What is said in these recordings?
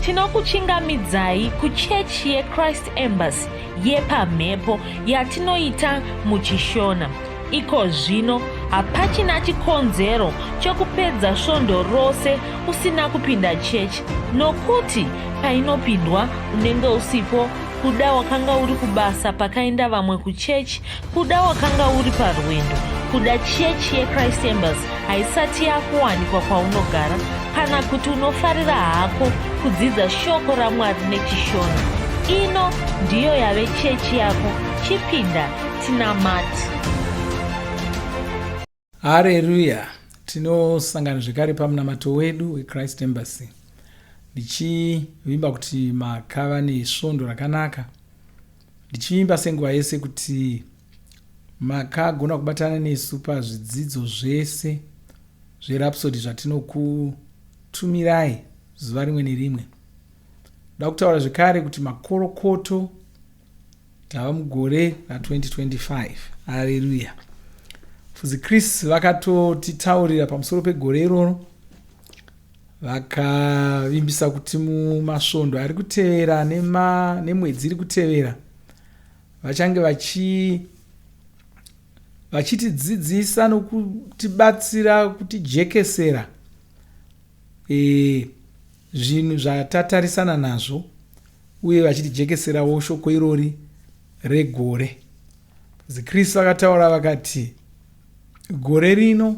tinokuchingamidzai kuchechi yeChrist Embassy yepamhepo yatinoita muchishona. Iko zvino hapachina chikonzero chokupedza svondo rose usina kupinda chechi, nokuti painopindwa unenge usipo, kuda wakanga uri kubasa pakaenda vamwe kuchechi, kuda wakanga uri parwendo, kuda chechi yeChrist Embassy haisati yakuwanikwa kwaunogara, kana kuti unofarira hako kudzidza shoko raMwari nechishona. Ino ndiyo yave chechi yako. Chipinda tinamati. Haleluya. Tinosangana zvekare pamunamato wedu weChrist Embassy. Ndichivimba kuti makava nesvondo rakanaka. Ndichivimba senguva yese kuti makagona kubatana nesu pazvidzidzo zvese zverapsodi zvatinokutumirai zuva rimwe nerimwe. Ndoda kutaura zvekare kuti makorokoto tava mugore ra2025. Haleluya. FuziChris vakatotitaurira pamusoro pegore iroro. Vakavimbisa kuti mumasvondo ari kutevera nemwedzi iri kutevera vachange vachitidzidzisa nokutibatsira kutijekesera zvinhu zvatatarisana nazvo, uye vachitijekeserawo shoko irori regore. FuziChris vakataura vakati gore rino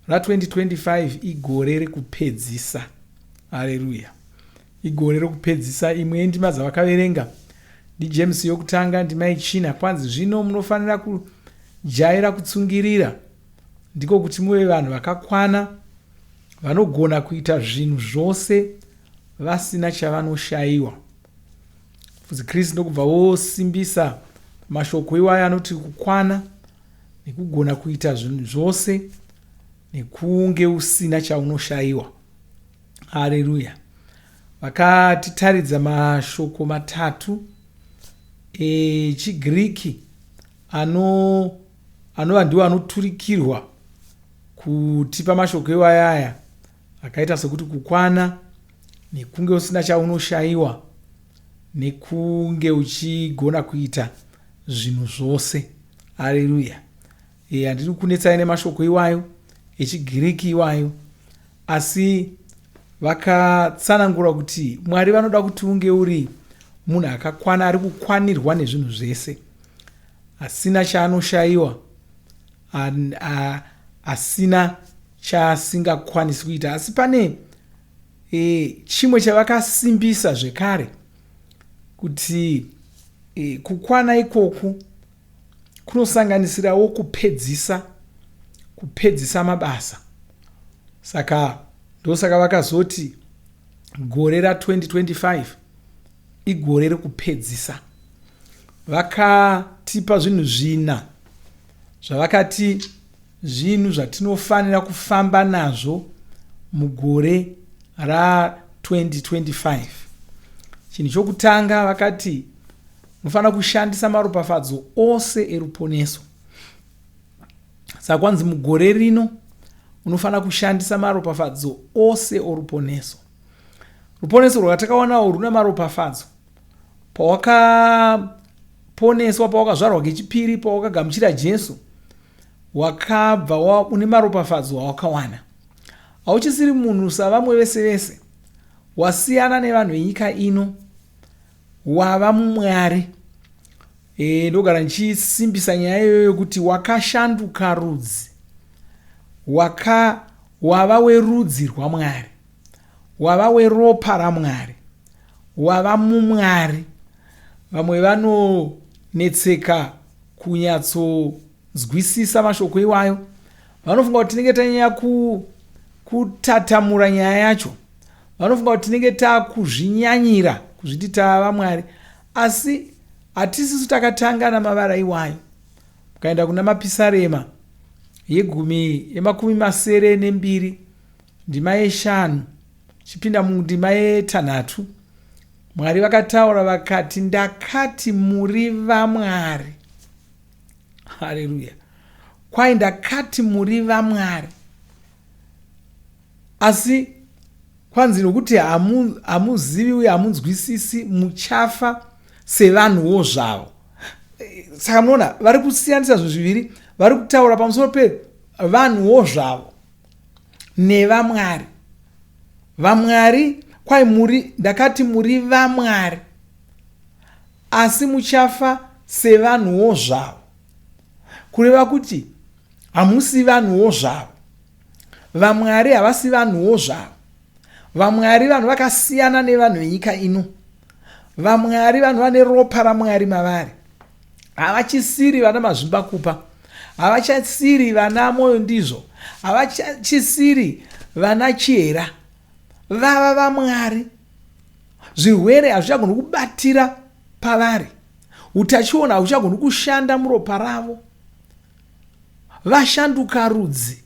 ra2025 igore rekupedzisa. Haleluya. Igore rekupedzisa. Imwe yendima dzavakaverenga ndiJames yokutanga ndima yechina, kwanzi zvino munofanira kujaira kutsungirira, ndiko kuti muve vanhu vakakwana vanogona kuita zvinhu zvose vasina chavanoshayiwa. FuziChris ndokubva wosimbisa mashoko iwayo anoti kukwana nekugona kuita zvinhu zvose nekunge usina chaunoshayiwa. Haleluya. Vakatitaridza mashoko matatu echiGiriki anova ndiwo anoturikirwa kutipa mashoko iwayaya, akaita sekuti kukwana, nekunge usina chaunoshayiwa, nekunge uchigona kuita zvinhu zvose. Haleluya. Handiri kunetsai nemashoko iwayo echiGiriki iwayo, asi vakatsanangura kuti Mwari vanoda kuti unge uri munhu akakwana, ari kukwanirwa nezvinhu zvese, asina chaanoshayiwa, asina chaasingakwanisi kuita. Asi pane chimwe chavakasimbisa zvekare, kuti kukwana ikoku kunosanganisirawo kupedzisa mabasa. Saka ndosaka vakazoti gore ra2025 igore rekupedzisa. Vakatipa zvinhu zvina zvavakati zvinhu zvatinofanira kufamba nazvo mugore ra2025. Chinhu chokutanga vakati unofanira kushandisa maropafadzo ose eruponeso. Saka kwanzi mugore rino unofanira kushandisa maropafadzo ose oruponeso. Ruponeso rwatakaonawo runa maropafadzo. Pawakaponeswa, pawakazvarwa kechipiri, pawakagamuchira Jesu, wakabva une maropafadzo awakawana. Hauchisiri munhu savamwe vese vese. Wasiyana nevanhu venyika ino, wava muMwari. Ndogara ndichisimbisa nyaya iyoyo kuti wakashanduka rudzi, wava werudzi rwaMwari, wava weropa raMwari, wava muMwari. Vamwe vanonetseka kunyatsonzwisisa mashoko iwayo, vanofunga kuti tinenge tanyanya kutatamura nyaya yacho, vanofunga kuti tinenge takuzvinyanyira kuzviti tava Mwari, asi hatisisu takatanga namavara iwayo. Ukaenda kuna Mapisarema ye12 ndima ye5 chipinda mundima ye6, Mwari vakataura vakati, ndakati muri vaMwari. Haleluya. Kwai ndakati muri vaMwari. Asi kwanzi nokuti hamuzivi uye hamunzwisisi muchafa sevanhuwo zvavo. Saka munoona vari kusiyanisa zvinhu zviviri, vari kutaura pamusoro pevanhuwo zvavo nevamwari. Vamwari kwai ndakati muri vamwari, asi muchafa sevanhuwo zvavo, kureva kuti hamusi vanhuwo zvavo. Vamwari havasi vanhuwo zvavo. Vamwari vanhu vakasiyana nevanhu venyika ino. Vamwari vanhu vane ropa raMwari mavari. Havachisiri vana mazvimba kupa, havachisiri vana mwoyo ndizvo, havachisiri vana chihera. Vava vaMwari. Zvirwere hazvichagoni kubatira pavari, utachiona hahuchagoni kushanda muropa ravo. Vashanduka rudzi.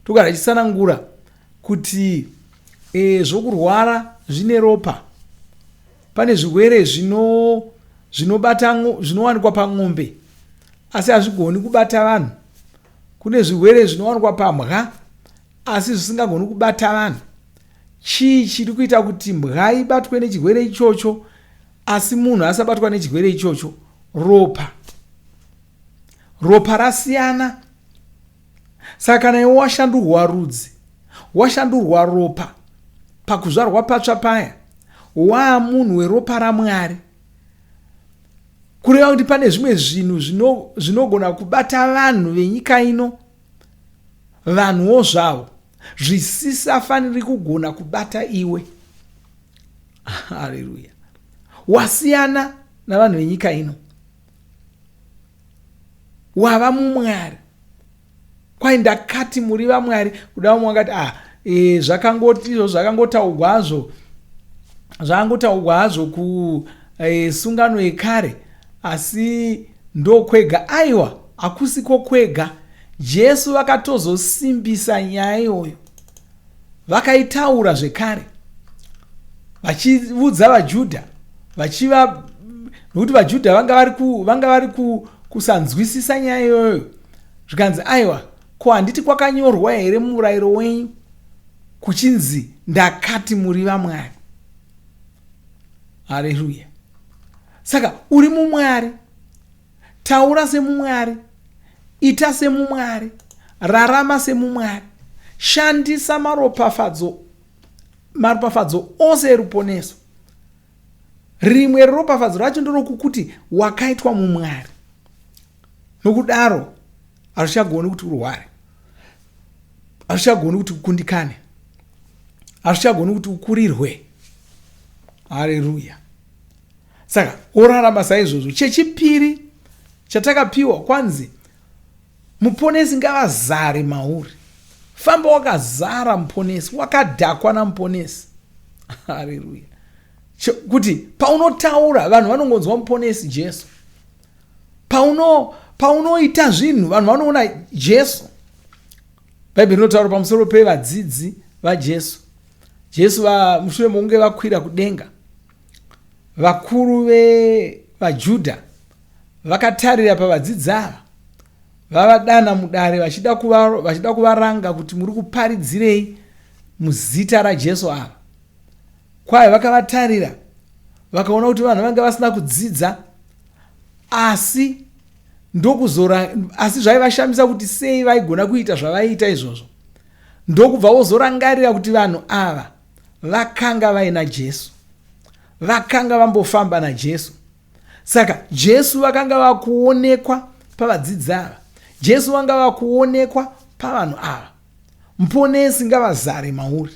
Togara tichisanangura kuti zvokurwara zvine ropa. Pane zvirwere zvinowanikwa pamombe asi hazvigoni kubata vanhu. Kune zvirwere zvinowanikwa pambwa asi zvisingagoni kubata vanhu. Chii chiri kuita kuti mbwa ibatwe nechirwere ichocho asi munhu asabatwa nechirwere ichocho? Ropa. Ropa rasiyana. Saka kana iwe washandurwa rudzi, washandurwa ropa pakuzvarwa patsva paya, munhu weropa raMwari, kureva kuti pane zvimwe zvinhu zvinogona kubata vanhu venyika ino, vanhuwo zvavo, zvisisafaniri kugona kubata iwe. Haleluya. Wasiyana navanhu venyika ino, wava muMwari. Kwai ndakati muri vaMwari, kuda vamwe vakati zvakangotaurwa hazvo kusungano yekare, asi ndokwega. Aiwa, hakusiko kwega. Jesu vakatozosimbisa nyaya iyoyo, vakaitaura zvekare vachiudza vaJudha, nokuti vaJudha vanga vari kusanzwisisa nyaya iyoyo. Zvikanzi aiwa, ko handiti kwakanyorwa here murayiro wenyu kuchinzi ndakati muri vaMwari? Haleluya. Saka uri muMwari, taura semuMwari, ita semuMwari, rarama semuMwari, shandisa maropafadzo ose eruponeso. Rimwe ropafadzo racho ndorokuti wakaitwa muMwari. Nokudaro hazvichagoni kuti urware, hazvichagoni kuti ukundikane, hazvichagoni kuti ukurirwe. Haleluya. Saka orarama saizvozvo. Chechipiri chatakapiwa kwanzi, muponesi ngavazare mauri. Famba wakazara muponesi, wakadhakwa namuponesi. Haleluya. Kuti paunotaura vanhu vanongonzwa muponesi Jesu. Paunoita zvinhu vanhu vanoona Jesu. Bhaibheri rinotaura pamusoro pevadzidzi vaJesu. Jesu mushure mokunge vakwira kudenga, vakuru vaJudha vakatarira pavadzidzi ava, vavadana mudare vachida kuvaranga kuti muri kuparidzirei muzita raJesu ava. Kwaye vakavatarira vakaona kuti vanhu vanga vasina kudzidza, asi zvaivashambisa kuti sei vaigona kuita zvavaiita izvozvo. Ndokubva vozorangarira kuti vanhu ava vakanga vaina Jesu, vakanga vambofamba naJesu. Saka Jesu vakanga vakuonekwa pavadzidzi ava, Jesu vanga vakuonekwa pavanhu ava. Muponesi ngavazare mauri.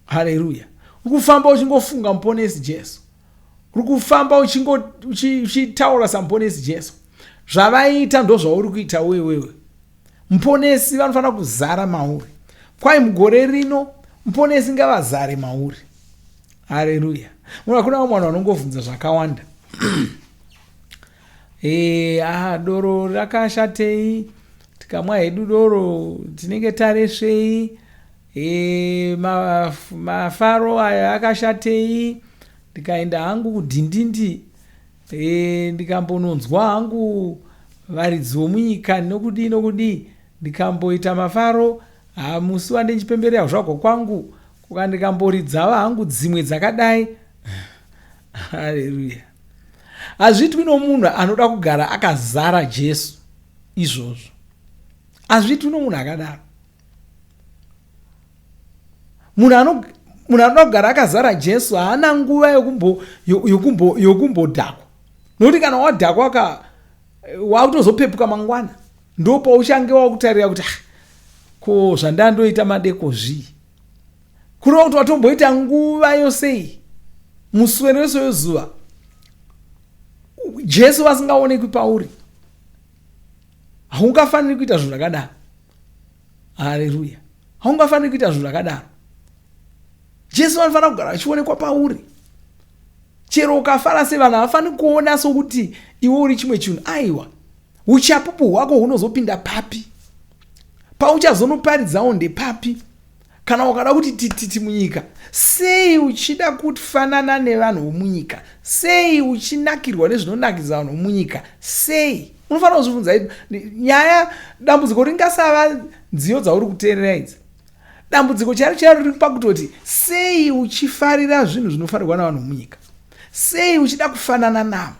Haleluya. Uri kufamba uchingofunga muponesi Jesu, uri kufamba uchitaura samuponesi Jesu, zvavaita ndo zvauri kuita wewe. Muponesi vanofanira kuzara mauri. Kwai mugore rino muponesi ngavazare mauri. Haleluya. Kuna vanhu vanongovhunza zvakawanda. Doro rakashatei, tikamwa hedu doro tinenge taresvei, mafaro aya akashatei, ndikaenda hangu kudhindindi, ndikambononzwa hangu varidzi vomunyika nokudii, ndikamboita mafaro, musi wandinchipemberera zvagwa kwangu ukandikamboridza hangu dzimwe dzakadai. Haleluya. Hazvitwi nomunhu anoda kugara akazara Jesu izvozvo. Hazvitwi nomunhu akadaro. Munhu anoda kugara akazara Jesu haana nguva yokumbodhakwa. Nokuti kana wadhakwa wakutozopepuka mangwana, ndo pauchange wakutarira kuti ko zvandandoita madeko zvii. Kureva kuti watomboita nguva yosei muswere wese wezuva Jesu vasingaonekwi pauri, haungafaniri kuita zvinhu zvakadaro. Haleluya. Haungafaniri kuita zvinhu zvakadaro. Jesu anofanira kugara achionekwa pauri. Chero ukafara sevanhu havafaniri kuona sokuti iwe uri chimwe chinhu. Aiwa, uchapupu hwako hunozopinda papi? Pauchazonoparidzawo ndepapi? Kana ukada kuti tititi munyika, sei uchida kufanana nevanhu vomunyika? Sei uchinakirwa nezvinonakidza vanhu vomunyika? Sei? Unofanira kuzvibvunza nyaya. Dambudziko ringasava nziyo dzauri kuteerera idzi. Dambudziko charo riri pakutoti sei uchifarira zvinhu zvinofarirwa navanhu vomunyika? Sei uchida kufanana navo?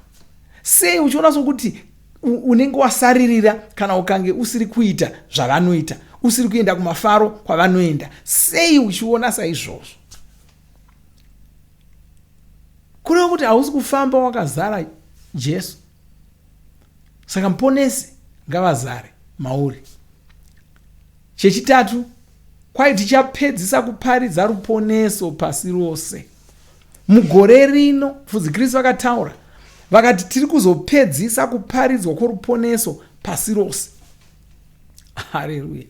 Sei uchiona sokuti unenge wasaririra kana ukange usiri kuita zvavanoita, usiri kuenda kumafaro kwavanoenda? Sei uchiona saizvozvo? Kureva kuti hausi kufamba wakazara Jesu. Saka muponesi ngavazare mauri. Chechitatu, kwai tichapedzisa kuparidza ruponeso pasi rose. Mugore rino Pfudzi Kristu vakataura vakati tiri kuzopedzisa kuparidzwa kworuponeso pasi rose. Haleluya.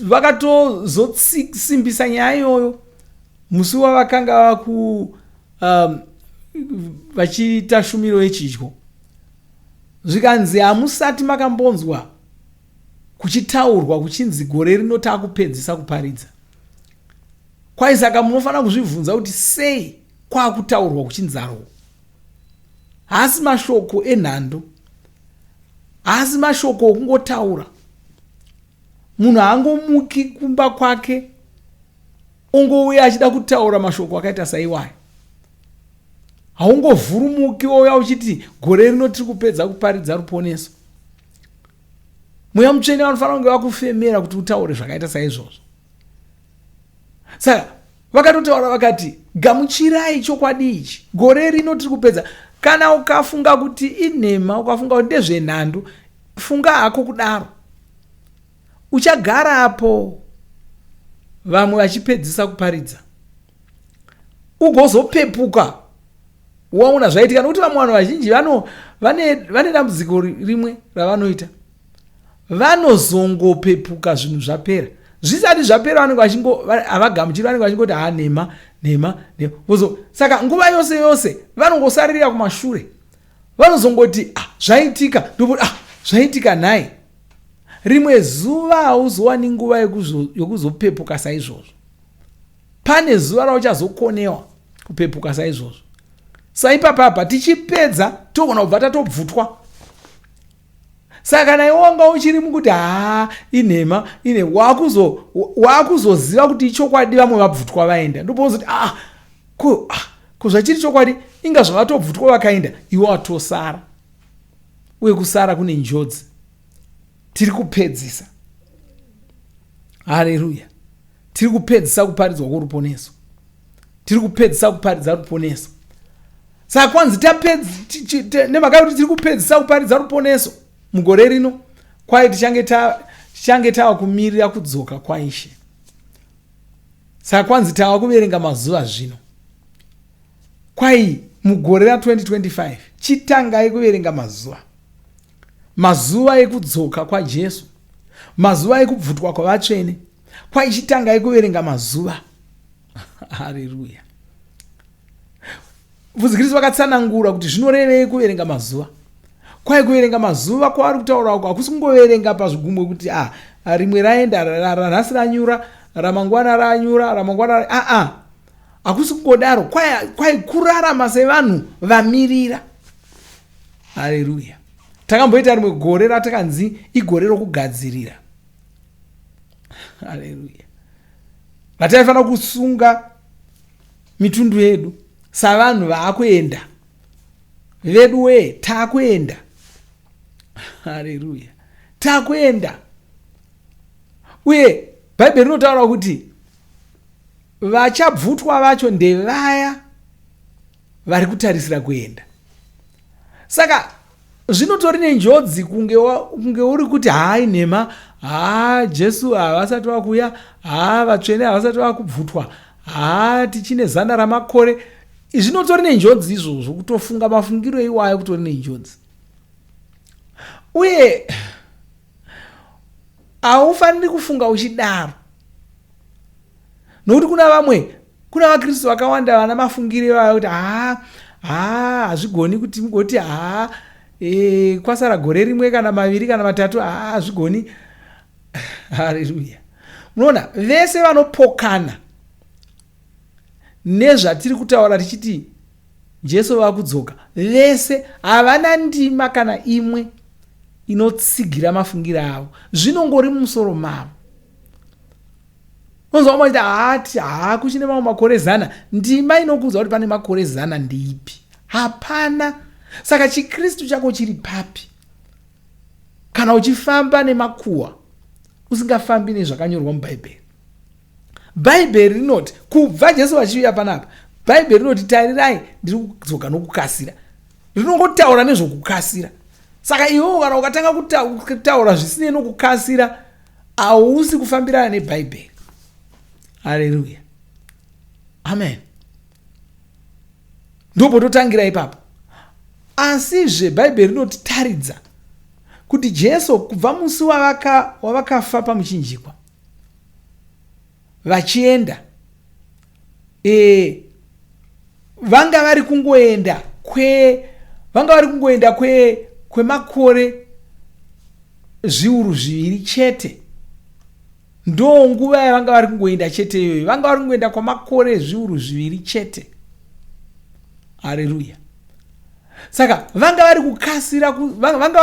Vakatozosimbisa nyaya iyoyo musi wavakanga vachiita shumiro yechidyo. Zvikanzi hamusati makambonzwa kuchitaurwa kuchinzi gore rino taakupedzisa kuparidza. Kwai saka munofanira kuzvibvunza kuti sei kwaakutaurwa kuchinzaro. Haasi mashoko enhando, haasi mashoko okungotaura. Munhu haangomuki kumba kwake ongouya achida kutaura mashoko akaita saiwaya. Haungovhurumuki ouya uchiti gore rino tiri kupedza kuparidza ruponeso. Mweya Mutsvene vanofanira kunge vakufemera kuti utaure zvakaita saizvozvo. Saka vakatotaura vakati gamuchirai chokwadi ichi, gore rino tiri kupedza. Kana ukafunga kuti inhema, ukafunga kuti ndezvenhando, funga hako kudaro. Uchagarapo vamwe vachipedzisa kuparidza, ugozopepuka waona zvaitika. Nokuti vamwe vanhu vazhinji vane dambudziko rimwe ravanoita. Vanozongopepuka zvinhu zvapera. Zvisati zvapera havagamuchiri, vanenge vachingoti nhema. Saka nguva yose yose vanongosaririra kumashure. Vanozongoti zvaitika, zvaitika nhai. Rimwe zuva hauzowani nguva yokuzopepuka saizvozvo. Pane zuva rauchazokonewa kupepuka saizvozvo. Saipapapa tichipedza togona kubva tatobvutwa. Saka kana iwonga uchiri mukuti inhema wakuzoziva kuti ichokwadi, vamwe vabvutwa vaenda. Ndopozoti ko zvachiri chokwadi, inga zvavatobvutwa vakaenda, iwe watosara. Uye kusara kune njodzi. Tiri kupedzisa. Haleluya. Tiri kupedzisa kuparidzwa kworuponeso. Tiri kupedzisa kuparidza ruponeso. Saka kwanzi nemhaka yekuti tiri kupedzisa kuparidza ruponeso mugore rino, kwai tichange tava kumirira kudzoka kwaIshe. Saka kwanzi tava kuverenga mazuva zvino. Kwai mugore ra2025 chitangai kuverenga mazuva ekudzoka kwaJesu, mazuva ekubvutwa kwavatsvene. Kwai chitangai kuverenga mazuva. Haleluya. Pfudzi Kristu vakatsanangura kuti zvinorevei kuverenga mazuva. Kwai kuverenga mazuva kwaari kutaura uko hakusi kungoverenga pazvigumwe kuti rimwe raenda, ranhasi ranyura, ramangwana ranyura, ramangwana hakusi kungodaro. Kwai kurarama sevanhu vamirira. Haleluya. Takamboita rimwe gore ratakanzi igore rokugadzirira. Haleluya. vataifanira kusunga mitundu yedu savanhu vaakuenda vedu wee, taakuenda. Haleluya, taakuenda. Uye bhaibheri rinotaura kuti vachabvutwa vacho ndevaya vari kutarisira kuenda. Saka zvinotori nenjodzi kunge uri kuti hai nhema, Jesu havasati vakuya, vatsvene havasati vakubvutwa, tichine 100 ramakore. Zvinotori nenjodzi izvozvo, kutofunga mafungiro iwayo kutori nenjodzi. Uye haufaniri kufunga uchidaro, nokuti kuna vakristu vakawanda vana mafungiro iwayo kuti hazvigoni kuti mugoti kwasara gore rimwe kana maviri kana matatu, hazvigoni. Haleluya. Munoona, vese vanopokana nezvatiri kutaura tichiti Jesu vakudzoka, vese havana ndima kana imwe inotsigira mafungiro avo, zvinongori mumusoro mavo. Unonzwa mumwe achiti kuchine mamwe makore 100. Ndima inokudza kuti pane makore 100 ndeipi? Hapana. Saka chikristu chako chiri papi kana uchifamba nemakuhwa usingafambi nezvakanyorwa mubhaibheri? Bhaibheri rinoti, kubva Jesu vachiuya panapa, bhaibheri rinoti tarirai ndiri kudzoka nokukasira. Rinongotaura nezvokukasira. Saka iwewe kana ukatanga kutaura zvisinei nokukasira, hausi kufambirana nebhaibheri. Haleluya, amen. Ndopototangira ipapo. Asizve bhaibheri rinotitaridza kuti Jesu kubva musi wavakafa pamuchinjikwa vachienda, vanga vari kungoenda kwemakore zviuru 2 chete. Ndo nguva yavanga vari kungoenda chete iyoyo, vanga vari kungoenda kwamakore zviuru 2 chete. Haleluya. Saka vanga vari kukasira, vanga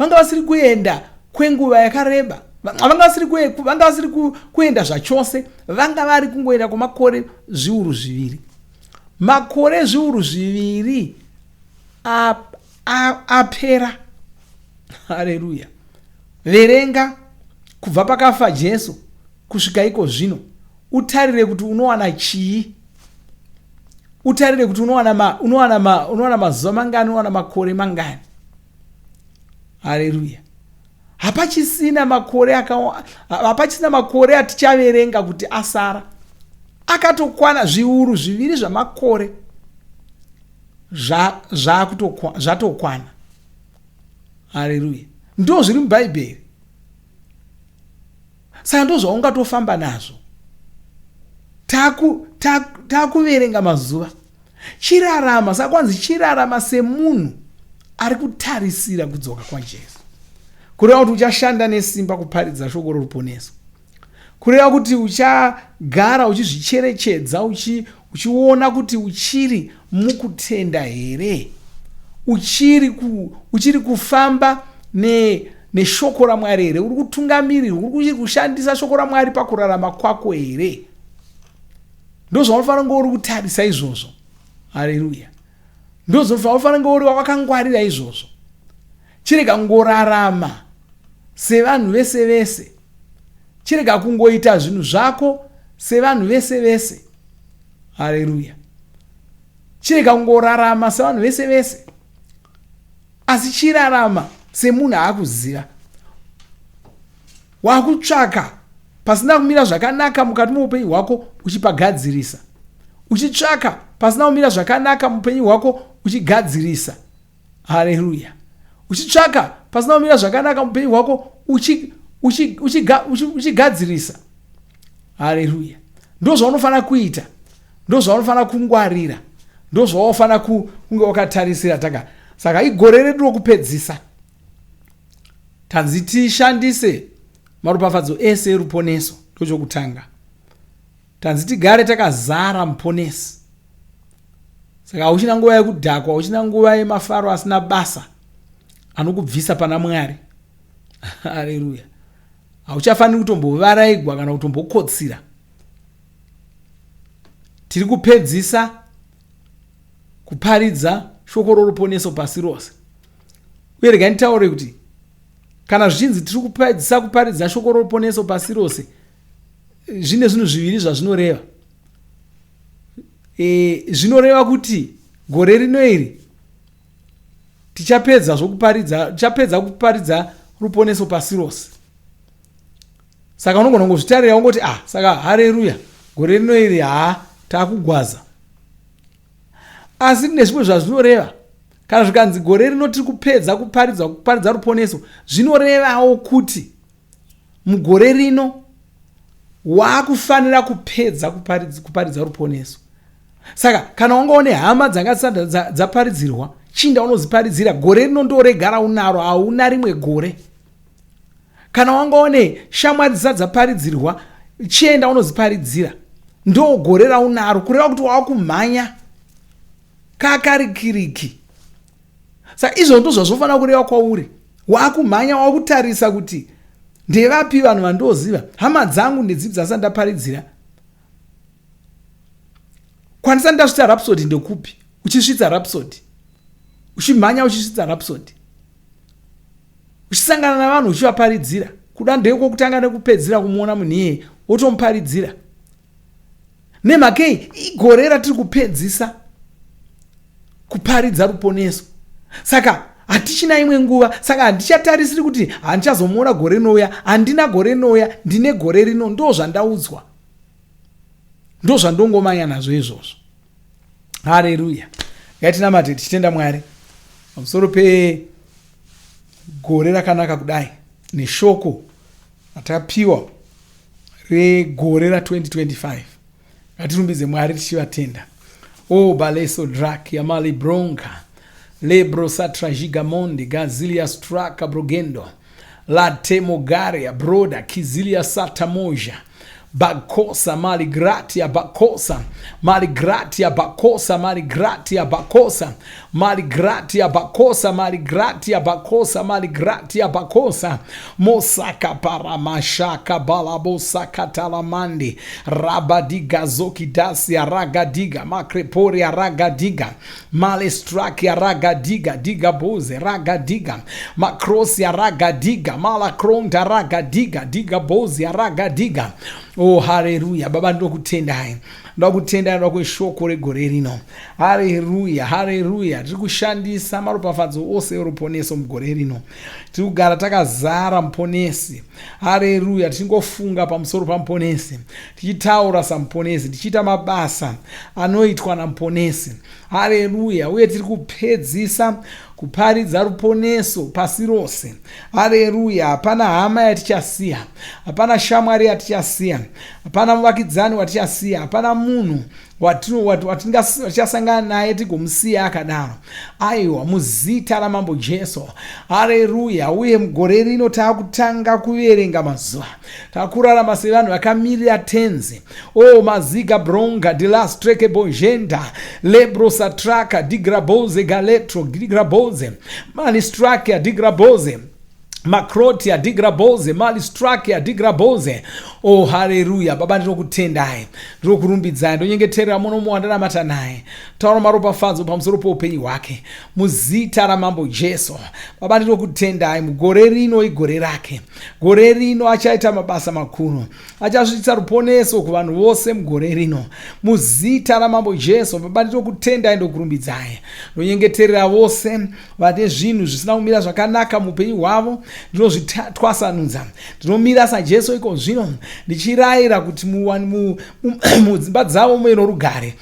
vasiri kuenda kwenguva yakareba, vanga vasiri kuenda zvachose, vanga vari kungoenda kwamakore zviuru 2. Makore zviuru 2 apera. Haleluya. Verenga kubva pakafa Jesu kusvika iko zvino, utarire kuti unowana chii, utarire kuti unowana mazuva mangani, unowana makore mangani. Haleluya. Hapachisina makore atichaverenga kuti asara, akatokwana zviuru 2 zvamakore zvatokwana. Haleluya. Ndo zviri mubhaibheri. Saka ndo zvaungatofamba nazvo. Takuverenga mazuva, chirarama. Saka kwanzi chirarama semunhu ari kutarisira kudzoka kwaJesu, kureva kuti uchashanda nesimba kuparidza shoko roruponeso, kureva kuti uchagara uchizvicherechedza, uchiona kuti uchiri mukutenda here, uchiri kufamba neshoko raMwari here, uri kutungamirirwa, uri kushandisa shoko raMwari pakurarama kwako here. Ndo zvaunofanira kunge uri kutarisa izvozvo. Haleluya. Ndo zvaunofanira kunge uri wakangwarira izvozvo. Chirega kungorarama sevanhu vese vese, chirega kungoita zvinhu zvako sevanhu vese vese. Haleluya. Chirega kungorarama sevanhu vese vese, asi chirarama semunhu akuziva, wakutsvaka pasina kumira zvakanaka mukati muupenyu hwako uchipagadzirisa, uchitsvaka pasina kumira zvakanaka muupenyu hwako uchigadzirisa. Haleluya. Uchitsvaka pasina kumira zvakanaka muupenyu hwako uchigadzirisa. Haleluya. Ndo zvaunofanira kuita, ndo zvaunofanira kungwarira, ndo zvaunofanira kunge wakatarisira. Saka igore redu rokupedzisa, tanzi tishandise maropafadzo ese eruponeso. Ndochokutanga, tanzi tigare takazara muponesi. Saka hauchina nguva yekudhakwa, hauchina nguva yemafaro asina basa anokubvisa pana Mwari. Haleluya. Hauchafaniri kutombovaraigwa kana kutombokotsira. tiri kupedzisa kuparidza shoko roruponeso pasi rose. Uye regai nditaure kuti kana zvichinzi tiri kupedzisa kuparidza shoko roruponeso pasi rose, zvine zvinhu zviviri zvazvinoreva. Zvinoreva kuti gore rino iri tichapedza kuparidza ruponeso pasi rose. Saka unogona kungozvitarira ungoti saka haleluya, gore rino iri takugwaza. Asi kune zvimwe zvazvinoreva. Kana zvikanzi gore rino tiri kupedza kuparidza ruponeso, zvinorevawo kuti mugore rino wakufanira kupedza kuparidza ruponeso. Saka kana ungaone hama dzanga dzaparidzirwa, chinda unoziparidzira, gore rino ndoregara unaro, hauna rimwe gore. Kana wangaone shamwari dzisati dzaparidzirwa, chienda unoziparidzira, ndo gore raunaro, kureva kuti wakumhanya kakarikiriki. Saka izvo ndo zvazvofanira kureva kwauri. Wakumhanya, wakutarisa kuti ndevapi vanhu vandoziva, hama dzangu ndedzidzi dzasati ndaparidzira. Kwanisa ndasvitsa Rhapsody ndekupi? Uchisvitsa Rhapsody, uchimhanya uchisvitsa Rhapsody, uchisangana navanhu uchivaparidzira. Kuda ndeko kutanga nekupedzira kumuona munhu iyeye wotomuparidzira. Nemhakei igore ratiri kupedzisa kuparidza ruponeso. Saka hatichina imwe nguva. Saka handichatarisiri kuti handichazomuona gore rinouya. Handina gore rinouya, ndine gore rino. Ndo zvandaudzwa, ndo zvandongomanya nazvo izvozvo. Haleluya. Ngatitinamate tichitenda Mwari pamusoro pegore rakanaka kudai, neshoko ratapiwa regore ra2025. Ngatirumbidze Mwari tichivatenda. Baleso drak yamali bronka lebro satra gigamonde gazilia straka brogendo la temogaria broda kizilia satamoja bakosa mali gratia bakosa mali gratia bakosa mali gratia bakosa mali gratia bakosa mali gratia bakosa mali gratia bakosa mosaka para mashaka balabosa katalamandi rabadiga zokidasia ragadiga makrepori ragadiga malestraki ragadiga diga boze ragadiga makrosi ragadiga malakronda ragadiga diga boze ragadiga. Haleluya. Baba ndokutendai, ndokutendai nokweshoko regore rino. Haleluya, haleluya. Tiri kushandisa maropafadzo ose eruponeso mugore rino. Tiri kugara takazara muponesi. Haleluya. Tichingofunga pamusoro pamuponesi, tichitaura samuponesi, tichiita mabasa anoitwa namuponesi. Haleluya. Uye tiri kupedzisa kuparidza ruponeso pasi rose. Haleluya. Hapana hama yatichasiya, hapana shamwari yatichasiya, hapana muvakidzani watichasiya, hapana munhu watichasangana naye tigomusiya akadaro. Aiwa, muzita ramambo Jesu. Haleluya. Uye mugore rino taakutanga kuverenga mazuva, taakurarama sevanhu vakamirira tenzi. Maziga bronga dilastreke bojenda lebro satraka digraboze galetro digraboze manistrake digraboze makrotia digraboze malistrakia digraboze. Haleluya. Baba ndinokutendai, ndinokurumbidzai, ndonyengeterera muno muwandaramata naye. Taura maropafadzo pamusoro poupenyu hwake muzita ramambo Jesu. Baba ndinokutendai, mugore rino igore rake. Gore rino achaita mabasa makuru, achasvitsa ruponeso kuvanhu vose mugore rino muzita ramambo Jesu. Baba ndinokutendai, ndokurumbidzai, ndonyengeterera vose vane zvinhu zvisina kumira zvakanaka muupenyu hwavo, ndinozvitwasanudza, ndinomira saJesu iko zvino, ndichirayira kuti mudzimba dzavo muve norugare,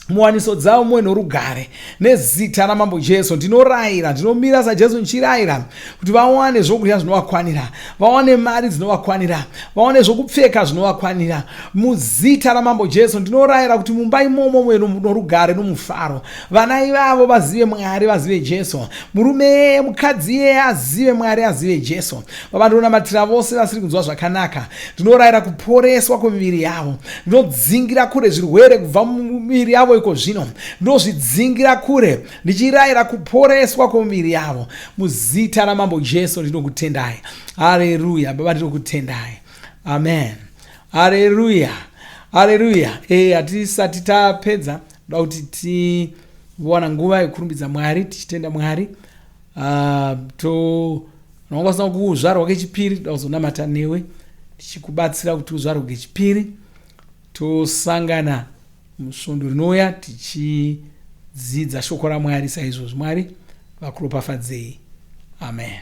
muwaniso dzavo muwe norugare nezita ramambo Jesu. Ndinorayira, ndinomira saJesu ndichirayira kuti vawane zvokudya zvinovakwanira, vawane mari dzinovakwanira, vawane zvokupfeka zvinovakwanira muzita ramambo Jesu. Ndinorayira kuti mumba imomo muwe norugare nomufaro, vana ivavo vazive Mwari, vazive Jesu, murume mukadzi yeye azive Mwari, azive Jesu. Baba ndinonamatira vose vasiri kunzwa zvakanaka, ndinorayira kuporeswa kwemiviri yavo, ndinodzingira kure zvirwere kubva mumiviri yavo iko zvino, ndozvidzingira kure, ndichirayira kuporeswa kwemiviri yavo muzita ramambo Jesu. Ndinokutendai. Haleluya. Baba ndinokutendai. Amen. Haleluya. Haleluya. Hatisati tapedza da kuti tiwana nguva yekurumbidza Mwari tichitenda Mwari. Nongosana kuzvarwa kechipiri kuzonamata newe tichikubatsira kuti uzvarwe kechipiri. Tosangana musvondo rinouya tichidzidza shoko raMwari saizvozvo. Mwari vakuropafadzei. Amen.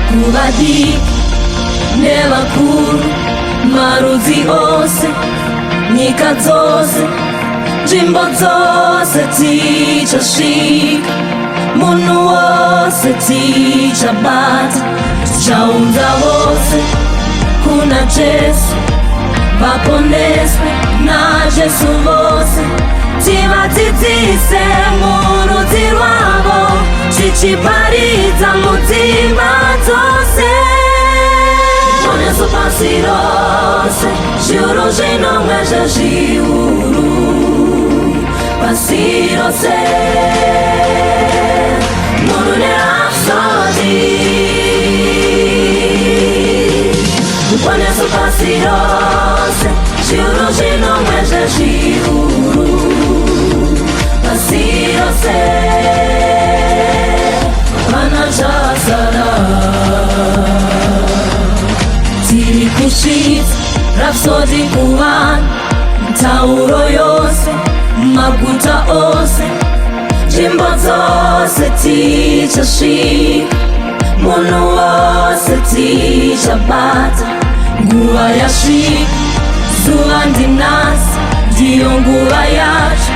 Kuvadiki nevakuru marudzi ose nyika dzose nzvimbo dzose tichasvika munhu wose tichabata tichaunza vose kuna Jesu vaponeswe naJesu vose tivadzidzise murudzi rwavo tichiparidza mudzimba dzose poneso pasi rose zviuru zvinomwe zvezviuru pasi rose munhu nerapsodi poneso pasi rose zviuru zvinomwe zvezviuru pasi rose vanachasara tiri kusvitsa rapsodi kuvanhu tauro yose maguta ose nzvimbo dzose tichasvika munhu wose tichabata nguva yasvika zuva ndinasi ndiyo nguva yacho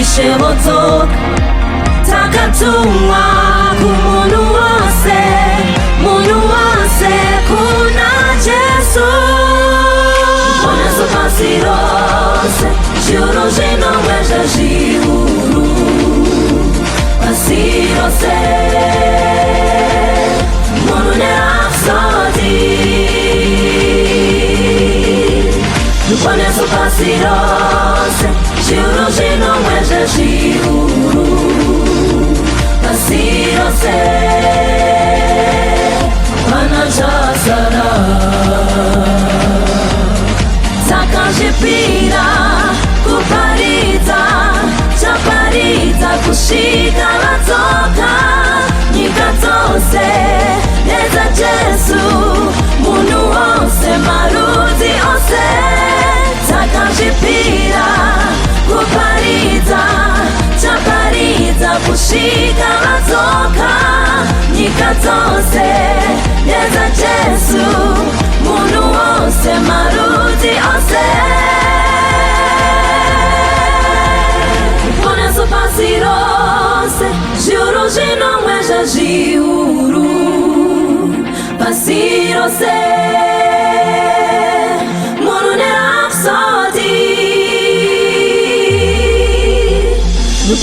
Ishe vodzoka takatumwa kumunhu wose kuna Jesu poneso pasi rose zviuru zvinomwe zvezviuru pasi rose munhu nerapsodi poneso pasi rose zviuru zvinomwe zvezviuru pasi rose vanachasara takazvipira kuparidza chaparidza kusvika vadzoka nyika dzose nedzaJesu munhu wose marudzi ose takazvipira kuparidza chaparidza kusvika vadzoka nyika dzose nedzaJesu munhu wose marudzi ose poneso pasi rose zviuru zvinomwe zvezviuru pasi rose munhu nerapsodi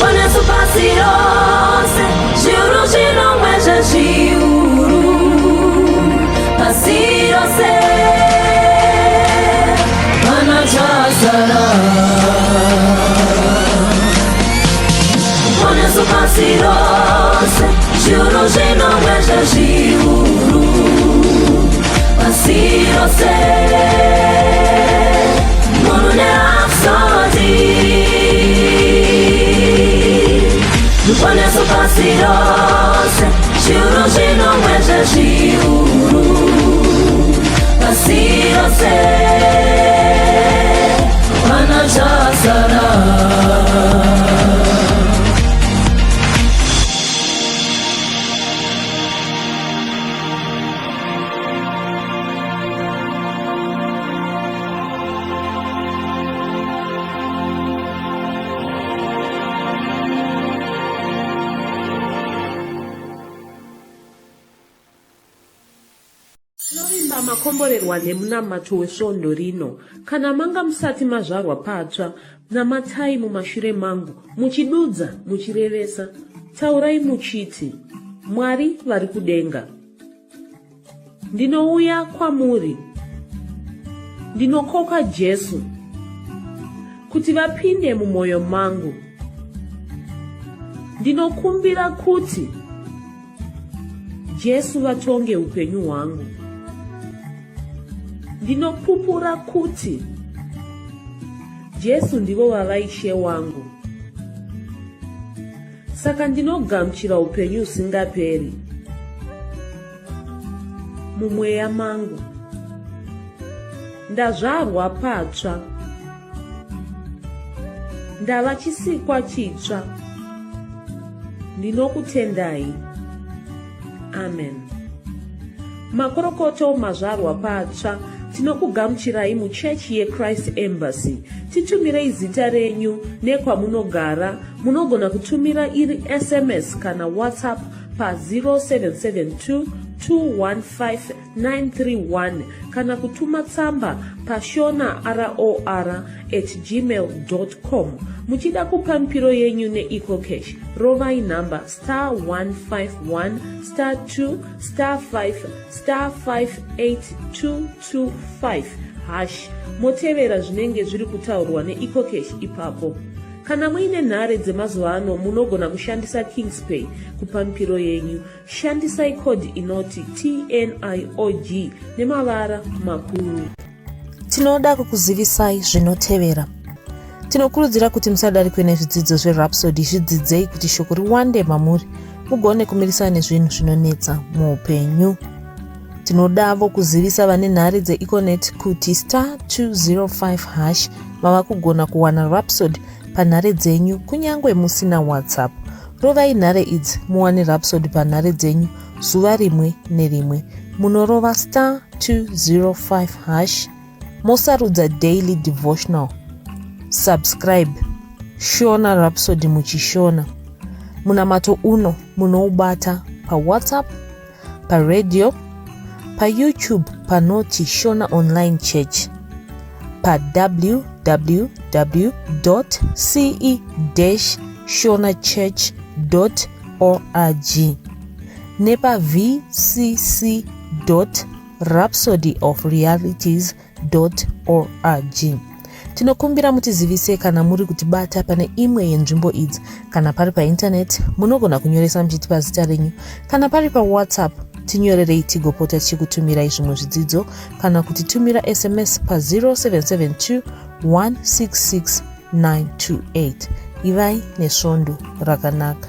poneso pasi rose zviuru zvinomwe zvezviuru pasi rose vanachasara poneso pasi rose zviuru zvinomwe zvezviuru pasi rose munhu nerapsodi poneso pasi rose zviuru zvinomwe zvezviuru pasi rose vanachasara Novimba makomborerwa nemunamato wesvondo rino. Kana manga musati mazvarwa patsva, namatai mumashure mangu, muchidudza, muchirevesa. Taurai muchiti, Mwari vari kudenga, ndinouya kwamuri. Ndinokoka Jesu kuti vapinde mumwoyo mangu. Ndinokumbira kuti Jesu vatonge upenyu hwangu. Ndinopupura kuti Jesu ndivo vavaishe wangu. Saka ndinogamuchira upenyu usingaperi mumweya mangu. Ndazvarwa patsva, ndava chisikwa chitsva. Ndinokutendai. Amen. Makorokoto mazvarwa patsva, tinokugamuchirai muchechi yeChrist Embassy. Titumirei zita renyu nekwamunogara. Munogona kutumira iri SMS kana WhatsApp pa 0772 215 kana kutuma tsamba pa shona@gmail.com. Muchida kupa mpiro yenyu neEcoCash, rovai namba *151*2*5*58225 motevera zvinenge zviri kutaurwa neEcoCash ipapo. Kana muine nhare dzemazuva ano munogona kushandisa KingsPay kupa mpiro yenyu. Shandisai kodhi inoti TNIOG nemavara makuru. Tinoda kukuzivisai zvinotevera. Tinokurudzira kuti musadarikwe nezvidzidzo zveRhapsody. Zvidzidzei kuti shoko riwande mamuri mugone kumirisana nezvinhu zvinonetsa muupenyu. Tinodavo kuzivisa vane nhare dzeEconet kuti *205# vava kugona kuwana Rhapsody panhare dzenyu kunyangwe musina WhatsApp. Rovai nhare idzi muwane Rhapsody panhare dzenyu zuva rimwe nerimwe. Munorova *205# mosarudza Daily Devotional. Subscribe Shona Rhapsody muchishona. Munamato uno munoubata pa WhatsApp, pa radio, pa YouTube panoti Shona Online Church, pa www.ce-shonachurch.org nepa vcc.rhapsodyofrealities.org. Tinokumbira mutizivise kana muri kutibata pane imwe yenzvimbo idzi. Kana pari painternet munogona kunyoresa muchitipa zita renyu. Kana pari pa WhatsApp tinyorerei tigopota tichikutumirai zvimwe zvidzidzo kana kutitumira SMS pa 0772 166 928. Ivai nesvondo rakanaka.